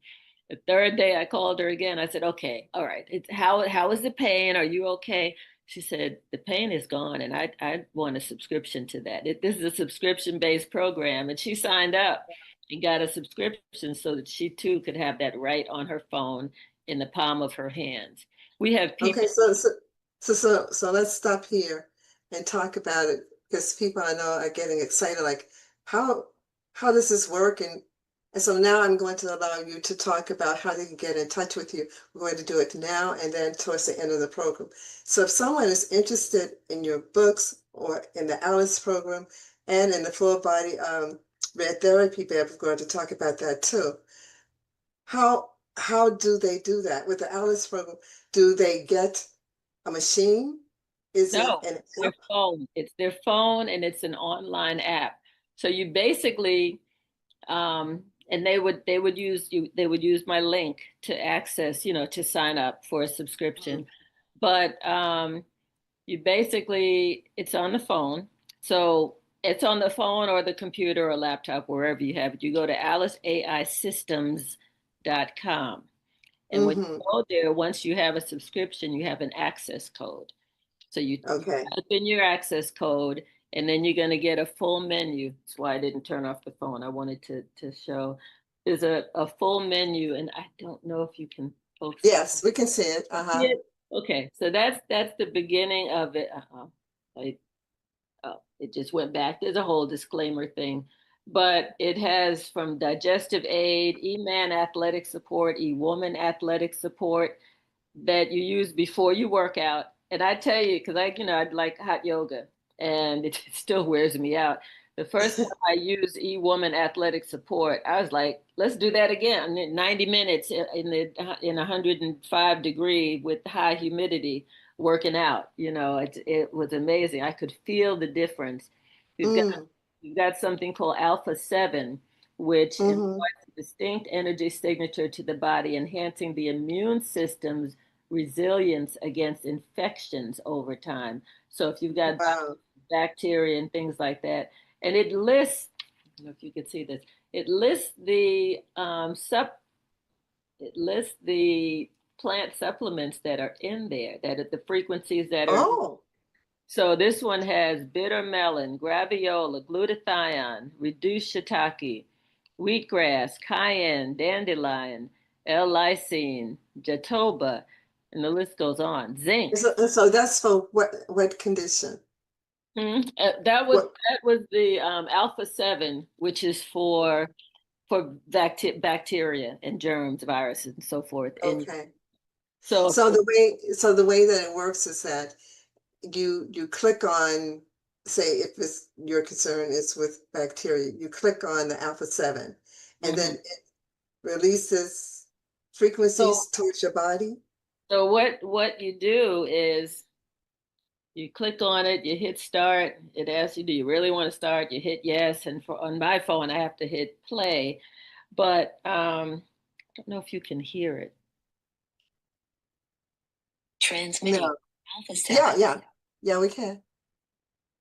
The third day I called her again. I said, okay, all right. How is the pain? Are you okay? She said, the pain is gone, and I want a subscription to that. This is a subscription-based program, and she signed up and got a subscription so that she too could have that right on her phone in the palm of her hands. We have Okay, people. so let's stop here and talk about it because people I know are getting excited, like how how does this work? And so now I'm going to allow you to talk about how they can get in touch with you. We're going to do it now and then towards the end of the program. So if someone is interested in your books or in the Alice program and in the full body red therapy, Bev, we're going to talk about that too. How do they do that with the Alice program? Do they get a machine? Is it No, an their app? phone. It's their phone, and it's an online app. So you basically, and they would use my link to access, to sign up for a subscription. Mhm. But you basically, it's on the phone. So it's on the phone or the computer or laptop, wherever you have it. You go to aliceaisystems.com. And when you Mm-hmm. go there, once you have a subscription, you have an access code. So you Okay. type in your access code, and then you're going to get a full menu. That's why I didn't turn off the phone. I wanted to show. There's a full menu, and I don't know if you can, folks, can Yes, we can see it. see Uh-huh. it. Okay, so that's the beginning of it. I, it just went back. There's a whole disclaimer thing, but it has from digestive aid, e-man athletic support, e-woman athletic support that you use before you work out. And I tell you, because I'd like hot yoga, and it still wears me out. The first time I used e-woman athletic support, I was like, let's do that again. 90 minutes in 105 degree with high humidity working out. It was amazing. I could feel the difference. We've got Mm, we've got something called Alpha 7, which mm-hmm. imparts a distinct energy signature to the body, enhancing the immune system's resilience against infections over time. So if you've got Wow. bacteria and things like that, and it lists don't know if you can see this. It lists the it lists the plant supplements that are in there, that are the frequencies that are. Oh, So this one has bitter melon, graviola, glutathione, reduced shiitake, wheatgrass, cayenne, dandelion, L-lysine, jatoba, and the list goes on. Zinc. so that's for what condition? That was What? the alpha 7, which is for bacteria and germs, viruses, and so forth. And Okay. so, So the way that it works is that you click on, say if it's your concern is with bacteria, you click on the alpha 7 and then mhm. it releases so frequencies towards your body. so what you do is you click on it, you hit start. It asks you, do you really want to start? You hit yes, and for on my phone, I have to hit play. But I don't know if you can hear it. Transmitting No. alpha Yeah, 7. yeah, we can.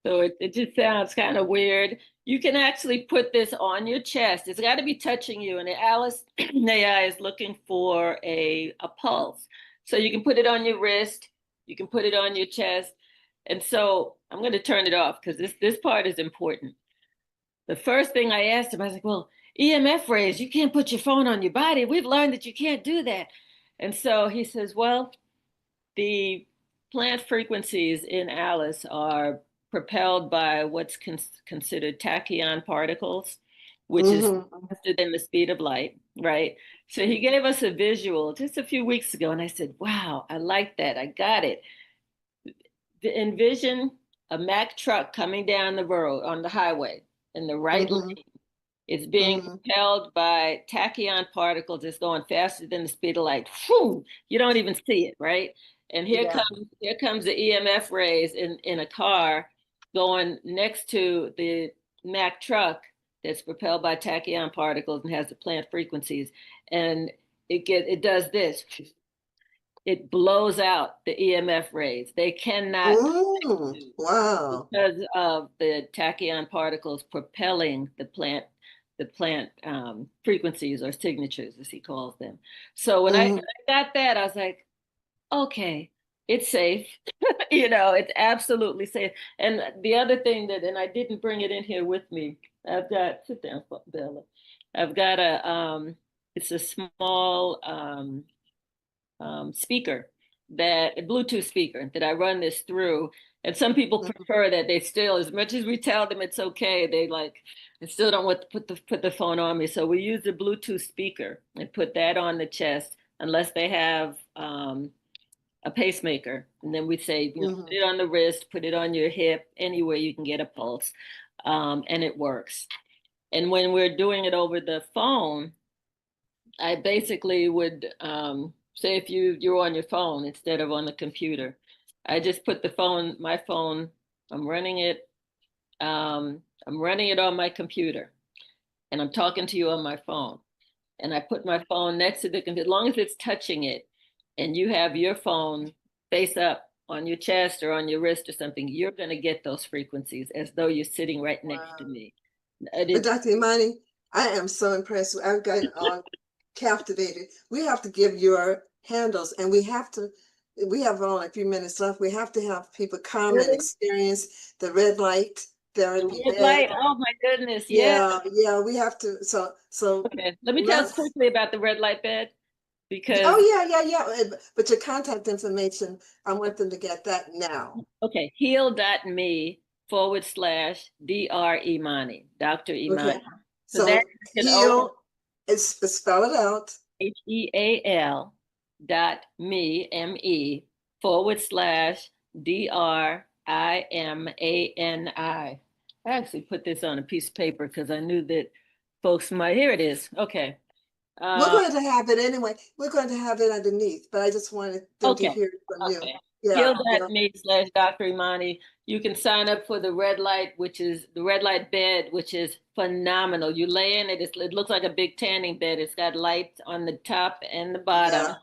So it just sounds kind of weird. You can actually put this on your chest. It's got to be touching you. And the Alice AI is looking for a pulse. So you can put it on your wrist, you can put it on your chest. And so I'm going to turn it off because this part is important. The first thing I asked him, I was like, well, EMF rays, you can't put your phone on your body. We've learned that you can't do that. And so he says, well, the plant frequencies in Alice are propelled by what's considered tachyon particles, which is Mm-hmm. faster than the speed of light, right? So he gave us a visual just a few weeks ago, and I said, wow, I like that. I got it. Envision a Mack truck coming down the road on the highway in the right Mm-hmm. lane. It's being Mm-hmm. propelled by tachyon particles. It's going faster than the speed of light. Whew, you don't even see it, right? And Yeah. here comes the EMF rays in a car going next to the Mack truck that's propelled by tachyon particles and has the plant frequencies. And it does this. It blows out the EMF rays. They cannot, Wow. because of the tachyon particles propelling the plant frequencies or signatures, as he calls them. So when I Mm-hmm. got that, I was like, okay, it's safe. It's absolutely safe. And the other thing that, and I didn't bring it in here with me, sit down, Bella. I've got it's a small speaker, that a Bluetooth speaker that I run this through. And some people Mm-hmm. prefer that they still, as much as we tell them it's okay, they still don't want to put the phone on me. So we use the Bluetooth speaker and put that on the chest unless they have a pacemaker. And then we say, put Mm-hmm. it on the wrist, put it on your hip, anywhere you can get a pulse. And it works. And when we're doing it over the phone, I basically would say if you're on your phone instead of on the computer, I just put my phone, I'm running it, I'm running it on my computer, and I'm talking to you on my phone, and I put my phone next to the computer, as long as it's touching it, and you have your phone face up on your chest or on your wrist or something, you're going to get those frequencies as though you're sitting right next to Wow. me. But It, Dr. Imani, I am so impressed. I've gotten all captivated. We have to give your handles and we have only a few minutes left. We have to have people come and really? experience the red light The therapy red bed. light, oh my goodness, yeah. Yeah, we have to. So Okay, let me tell let's. quickly about the red light bed Oh because, yeah. But your contact information, I want them to get that now. okay, heal.me/Dr. Imani, Dr. Okay. Imani. So that So you can open heal is spell it out. HEAL.me/DRIMANI. I actually put this on a piece of paper because I knew that folks might, here it is. Okay. We're Uh, going to have it anyway. We're going to have it underneath, but I just wanted them to okay. hear it from you. Okay. Yeah. Heal.me/Dr. Imani. You can sign up for the red light, which is the red light bed, which is phenomenal. You lay in it, it looks like a big tanning bed. It's got lights on the top and the bottom. Yeah.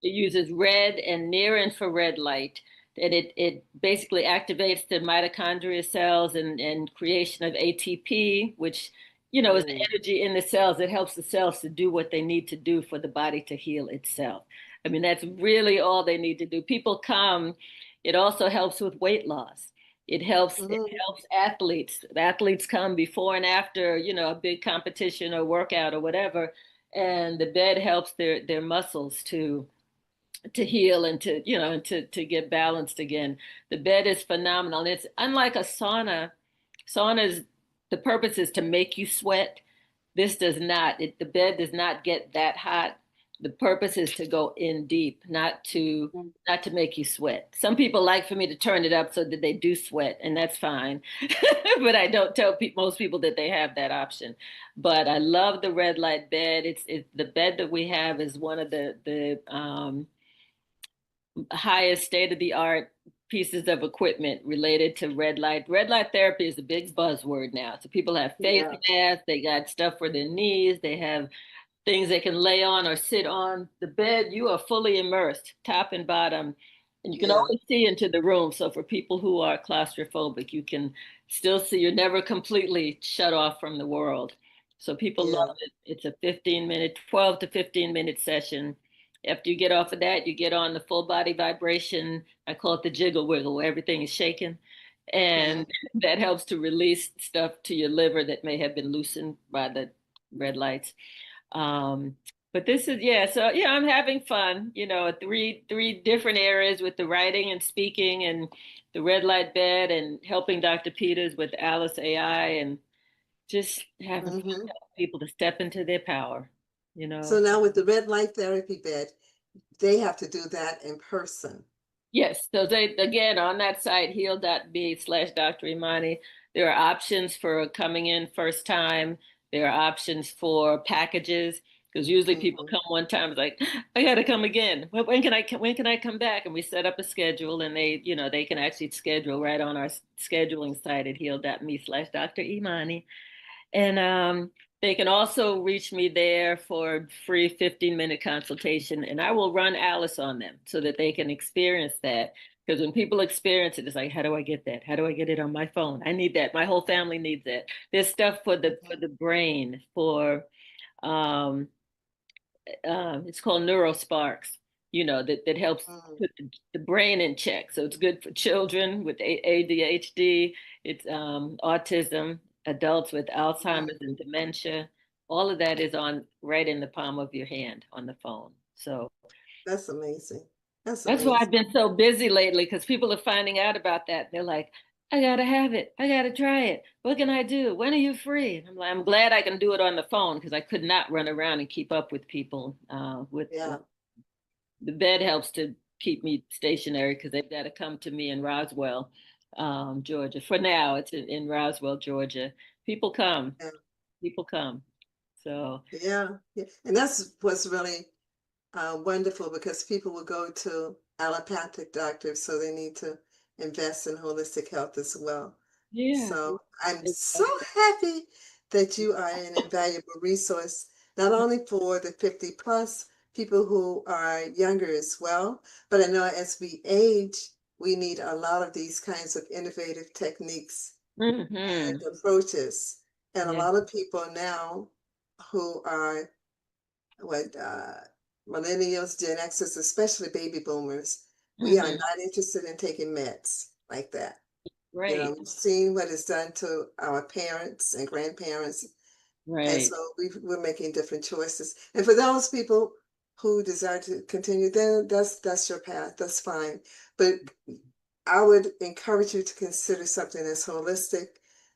It uses red and near infrared light. And it basically activates the mitochondria cells and creation of ATP, which it's the Mm. energy in the cells. It helps the cells to do what they need to do for the body to heal itself. I mean, that's really all they need to do. People come. It also helps with weight loss. It Mm. helps athletes. The athletes come before and after, a big competition or workout or whatever, and the bed helps their muscles to heal and to get balanced again. The bed is phenomenal. And it's unlike a sauna. Saunas, the purpose is to make you sweat. This does not. The bed does not get that hot. The purpose is to go in deep, not to make you sweat. Some people like for me to turn it up so that they do sweat, and that's fine. But I don't tell most people that they have that option. But I love the red light bed. It's the bed that we have is one of the highest state of the art pieces of equipment related to red light. Red light therapy is a big buzzword now. So people have face Yeah. masks, they got stuff for their knees, they have things they can lay on or sit on. The bed, you are fully immersed, top and bottom, and you can Yeah. always see into the room. So for people who are claustrophobic, you can still see, you're never completely shut off from the world. So people Yeah. love it. It's a 15-minute, 12 to 15-minute session. After you get off of that, you get on the full body vibration. I call it the jiggle wiggle, where everything is shaking. Yeah. And that helps to release stuff to your liver that may have been loosened by the red lights. Um, but this is, yeah, so yeah, I'm having fun, three different areas with the writing and speaking and the red light bed and helping Dr. Peters with Alice AI and just having fun Hmm. helping people to step into their power, you So know. now with the red light therapy bed, they have to do that in person. Yes, so they again on that site heal.me/Dr. Imani, there are options for coming in first time. There are options for packages because usually people Hmm. come one time it's like I got to come again. When can I come back? And we set up a schedule and they can actually schedule right on our scheduling site at heal.me/Dr. Imani. And they can also reach me there for free 15-minute consultation, and I will run Alice on them so that they can experience that. Because when people experience it, it's like, how do I get that? How do I get it on my phone? I need that. My whole family needs that. There's stuff for the brain, for um, it's called neurosparks, that helps Hmm. put the brain in check. So it's good for children with ADHD, it's autism, adults with Alzheimer's and dementia. All of that is on right in the palm of your hand on the phone. So That's amazing. That's that's why I've amazing. been so busy lately because people are finding out about that. They're like, I gotta have it. I gotta try it. What can I do? When are you free? And I'm like, I'm glad I can do it on the phone because I could not run around and keep up with people with Yeah. the bed helps to keep me stationary because they've got to come to me in Roswell, Georgia. For now, it's in Roswell, Georgia. People come, Yeah. people come. So Yeah. Yeah. And that's what's really wonderful because people will go to allopathic doctors, so they need to invest in holistic health as well. yeah, So I'm so exactly. happy that you are an invaluable resource, not only for the 50 plus people who are younger as well, but I know as we age, we need a lot of these kinds of innovative techniques and Hmm. approaches. And a Yeah, lot of people now who are what millennials, Gen Xers, especially baby boomers, we are hmm. not interested in taking meds like that. You know, Right, we've seen what it's done to our parents and grandparents, and right. so we're making different choices. And for those people who desire to continue, then that's your path. That's fine. But I would encourage you to consider something that's holistic,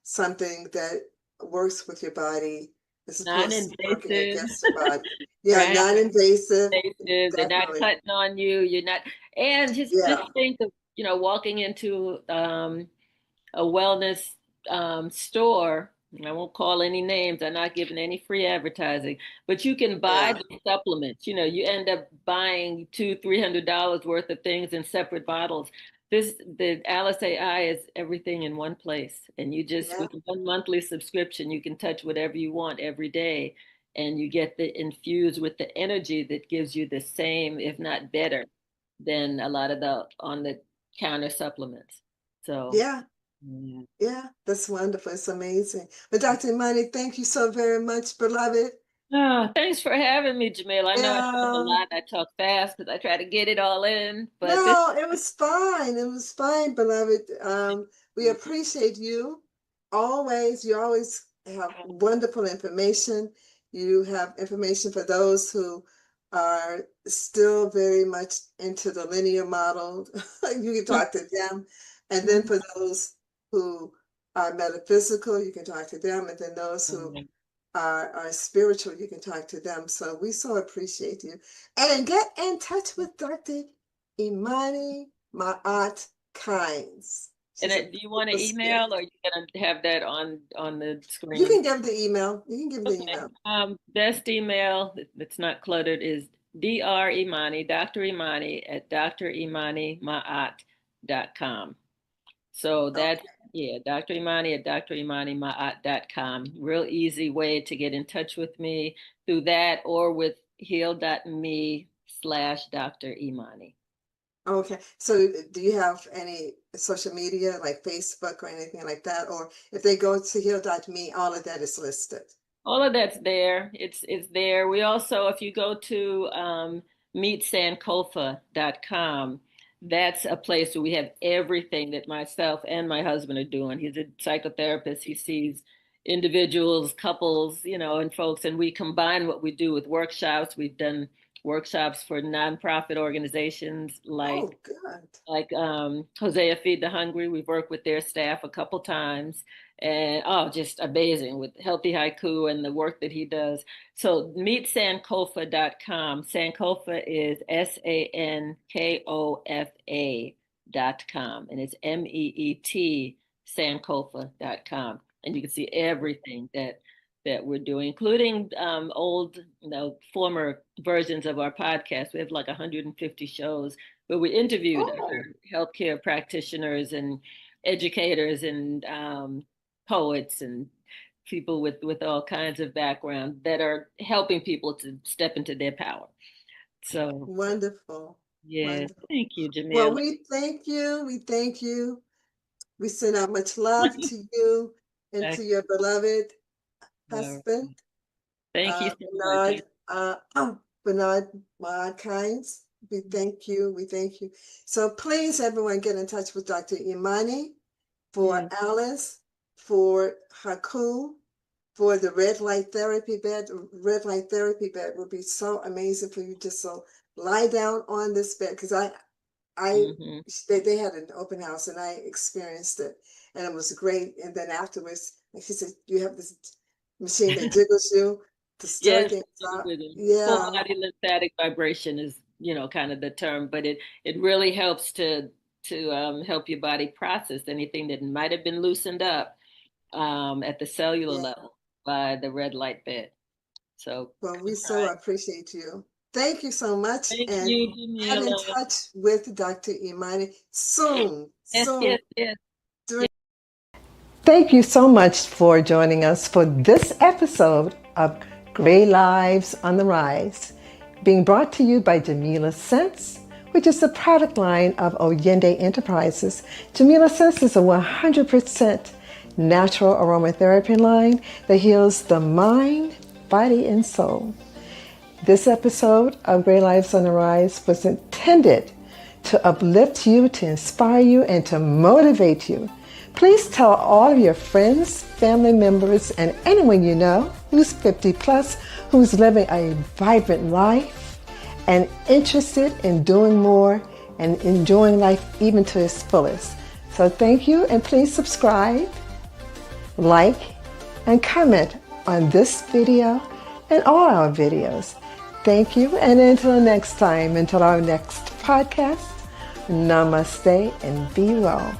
something that works with your body as opposed to working Non-invasive, against the body. Yeah, right? non-invasive, Invasive. They're not definitely. cutting on you. You're not, and just Yeah, think of walking into a wellness store. I won't call any names. I'm not giving any free advertising, but you can buy yeah, the supplements. You end up buying $200-300 worth of things in separate bottles. The Alice AI is everything in one place, and you just yeah, with one monthly subscription, you can touch whatever you want every day, and you get the infused with the energy that gives you the same, if not better, than a lot of the on the counter supplements. So. yeah. Yeah. Yeah, that's wonderful. It's amazing. But Dr. Imani, thank you so very much, beloved. Oh, thanks for having me, Jamil. I know I talk a Yeah. lot. I talk fast because I try to get it all in, but this. No, it was fine. It was fine, beloved. We appreciate you always. You always have wonderful information. You have information for those who are still very much into the linear model. You can talk to them. And then for those who are metaphysical, you can talk to them. And then those who are spiritual, you can talk to them. So we so appreciate you. And get in touch with Dr. Imani Ma'at Kynes. And She's a do you want an beautiful spirit. email, or are you gonna have that on the You screen? can give the email. You can give the Okay. email. Best email that's not cluttered is Dr. Imani, Dr. Imani at drimanimaat.com. So that's, Okay. yeah, Dr. Imani at drimanimaat.com. Real easy way to get in touch with me through that, or with heal.me/Dr. Imani. Okay. So do you have any social media like Facebook or anything like that? Or if they go to heal.me, all of that is listed. All of that's there. It's there. We also, if you go to meetsankofa.com, that's a place where we have everything that myself and my husband are doing. He's a psychotherapist. He sees individuals, couples, and folks, and we combine what we do with workshops. We've done workshops for nonprofit organizations Oh, good. like Hosea Feed the Hungry. We've worked with their staff a couple times, and oh, just amazing with Healthy Haiku and the work that he does. So meet sankofa.com. Sankofa is SANKOFA.com, and it's MEET Sankofa.com. And you can see everything that we're doing, including old, former versions of our podcast. We have like 150 shows where we interviewed Oh, healthcare practitioners and educators and poets and people with all kinds of background that are helping people to step into their power. So, wonderful. yeah, Wonderful. thank you, Well, Jamila. we thank you. We thank you. We send out much love to you and to your beloved husband, Thank you so much. Bernard, Bernard Kynes. We thank you. We thank you. So please, everyone, get in touch with Dr. Imani for Alice, for Haku, for the red light therapy bed. Red light therapy bed would be so amazing for you just so lie down on this bed because Mhm. they had an open house and I experienced it and it was great. And then afterwards, like she said, you have this machine that jiggles you to stir Yes, things up. with full Yeah, body lymphatic vibration is, kind of the term, but it really helps to help your body process anything that might have been loosened up at the cellular yeah. level by the red light bed. So Well, we so try. appreciate you. Thank you so much Thank and you, get in Jamila. touch with Dr. Imani soon, Yes, soon. yes, yes. Thank you so much for joining us for this episode of Gray Lives on the Rise, being brought to you by Jamila Sense, which is the product line of Oyende Enterprises. Jamila Sense is a 100% natural aromatherapy line that heals the mind, body, and soul. This episode of Gray Lives on the Rise was intended to uplift you, to inspire you, and to motivate you. Please tell all of your friends, family members, and anyone you know who's 50 plus, who's living a vibrant life and interested in doing more and enjoying life even to its fullest. So thank you, and please subscribe, like, and comment on this video and all our videos. Thank you, and until next time, until our next podcast, namaste and be well.